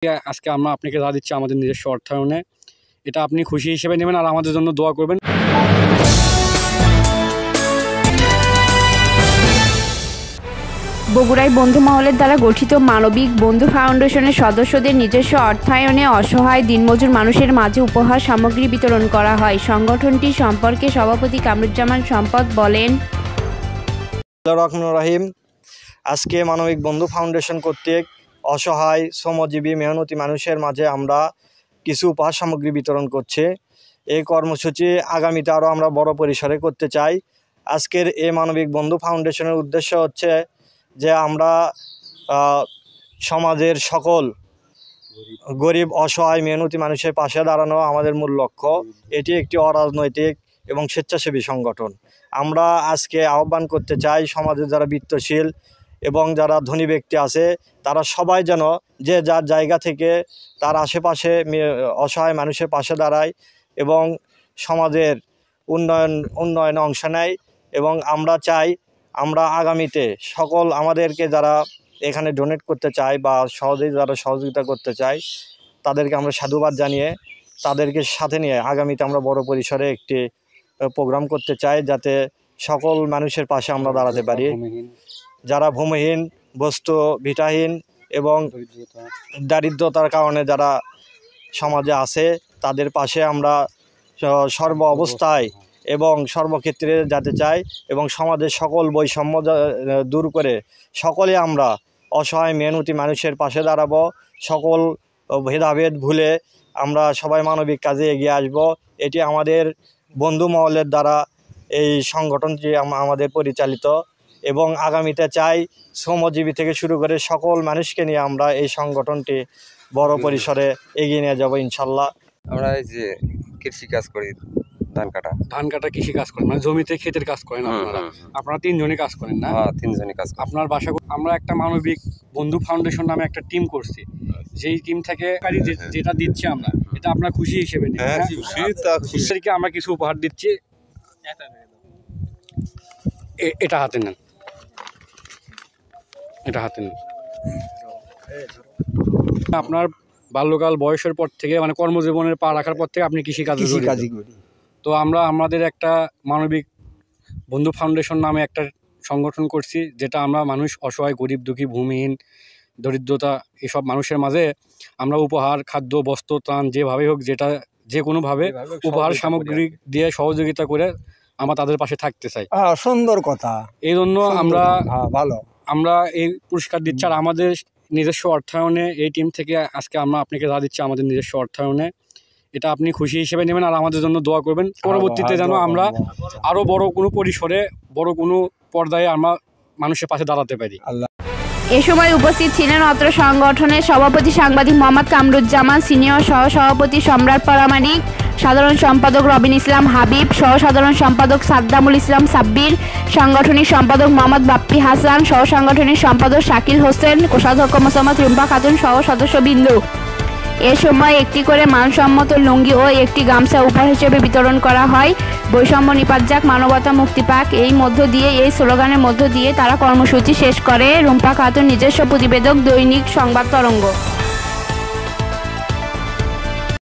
আজকে আমরা আপনাকে যা দিচ্ছি আমাদের নিজস্ব অর্থায়নে, এটা আপনি খুশি হিসেবে নেবেন আর আমাদের জন্য দোয়া করবেন। বগুড়ায় বন্ধু মহলের দ্বারা গঠিত মানবিক বন্ধু ফাউন্ডেশনের সদস্যদের নিজস্ব অর্থায়নে অসহায় দিনমজুর মানুষের মাঝে উপহার সামগ্রী বিতরণ করা হয়। সংগঠনটি সম্পর্কে সভাপতি কামরুজ্জামান সম্পদ বলেন, রহিম, আজকে মানবিক বন্ধু ফাউন্ডেশন কর্তৃক অসহায় শ্রমজীবী মেহনতি মানুষের মাঝে আমরা কিছু উপহার সামগ্রী বিতরণ করছি। এই কর্মসূচি আগামীতে আরও আমরা বড় পরিসরে করতে চাই। আজকের এই মানবিক বন্ধু ফাউন্ডেশনের উদ্দেশ্য হচ্ছে যে আমরা সমাজের সকল গরিব অসহায় মেহনতি মানুষের পাশে দাঁড়ানো আমাদের মূল লক্ষ্য। এটি একটি অরাজনৈতিক এবং স্বেচ্ছাসেবী সংগঠন। আমরা আজকে আহ্বান করতে চাই সমাজে যারা বিত্তশীল এবং যারা ধনী ব্যক্তি আছে তারা সবাই যেন যে যার জায়গা থেকে তার আশেপাশে অসহায় মানুষের পাশে দাঁড়ায় এবং সমাজের উন্নয়নে অংশ নেয়। এবং আমরা চাই আমরা আগামীতে সকল আমাদেরকে যারা এখানে ডোনেট করতে চায় বা যারা সহযোগিতা করতে চায় তাদেরকে আমরা সাধুবাদ জানিয়ে তাদেরকে সাথে নিয়ে আগামীতে আমরা বড় পরিসরে একটি প্রোগ্রাম করতে চাই, যাতে সকল মানুষের পাশে আমরা দাঁড়াতে পারি। যারা ভূমিহীন, বস্তু ভিটাহীন এবং দারিদ্রতার কারণে যারা সমাজে আছে তাদের পাশে আমরা সর্ব অবস্থায় এবং সর্বক্ষেত্রে যেতে চাই এবং সমাজের সকল বৈষম্য দূর করে সকলে আমরা অসহায় মেহনতি মানুষের পাশে দাঁড়াবো। সকল ভেদাভেদ ভুলে আমরা সবাই মানবিক কাজে এগিয়ে আসব। এটি আমাদের বন্ধু মহলের দ্বারা এই সংগঠনটি আমাদের পরিচালিত এবং আগামীতে চাই শ্রমজীবী থেকে শুরু করে সকল মানুষকে নিয়ে আমরা এই সংগঠনটি বড় পরিসরে এগিয়ে নিয়ে যাব ইনশাল্লাহ। আমরা এই যে কৃষি কাজ করি, ধান কাটা কৃষি কাজ করেন, মানে জমিতে ক্ষেতের কাজ করেন আপনারা তিনজনই কাজ করেন না? হ্যাঁ, তিনজনই কাজ করেন। আপনার বাসা আমরা একটা মানবিক বন্ধু ফাউন্ডেশন নামে একটা টিম করছি, যেই টিম থেকে যেটা দিচ্ছি আমরা এটা আপনার খুশি হিসেবে নিন। আমরা কিছু উপহার দিচ্ছি, এটা হাতে নেন, এটা হাতে নেন। আপনার বাল্যকাল বয়সের পর থেকে মানে কর্মজীবনের পা রাখার পর থেকে আপনি কৃষিকাজই করি। তো আমরা আমাদের একটা মানবিক বন্ধু ফাউন্ডেশন নামে একটা সংগঠন করছি, যেটা আমরা মানুষ অসহায় গরিব দুঃখী ভূমিহীন দরিদ্রতা এসব মানুষের মাঝে আমরা উপহার খাদ্য বস্ত্র ত্রাণ যেভাবে হোক যেটা যে কোনোভাবে উপহার সামগ্রী দিয়ে সহযোগিতা করে আমরা তাদের পাশে থাকতে চাই। সুন্দর কথা। এই জন্য আমরা এই পুরস্কার দিচ্ছি। আর আমাদের নিজস্ব অর্থায়নে এই টিম থেকে আজকে আমরা আপনাকে যা দিচ্ছি আমাদের নিজস্ব অর্থায়নে, এটা আপনি খুশি হিসেবে নেবেন আর আমাদের জন্য দোয়া করবেন। পরবর্তীতে যেন আমরা আরও বড় কোনো পরিসরে বড় কোনো পর্দায় আমরা মানুষের পাশে দাঁড়াতে পারি। এ সময় উপস্থিত ছিলেন অত্র সংগঠনের সভাপতি সাংবাদিক মোহাম্মদ কামরুজ্জামান, সিনিয়র সহ সভাপতি সম্রাট পরামানিক, সাধারণ সম্পাদক রবিন ইসলাম হাবিব, সহ সাধারণ সম্পাদক সাদ্দামুল ইসলাম সাব্বির, সাংগঠনিক সম্পাদক মোহাম্মদ বাপ্পি হাসান, সহ সাংগঠনিক সম্পাদক শাকিল হোসেন, কোষাধ্যক্ষ মোসাম্মদ রুম্পা খাতুন সহ সদস্যবৃন্দ। এ সময় একটি করে মানসম্মত লুঙ্গি ও একটি গামছা উপহার হিসেবে বিতরণ করা হয়। বৈষম্য নিপাত যাক, মানবতা মুক্তি পাক, এই স্লোগানের মধ্য দিয়ে তারা কর্মসূচি শেষ করে। রুম্পা খাতুন, নিজস্ব প্রতিবেদক, দৈনিক সংবাদ তরঙ্গ।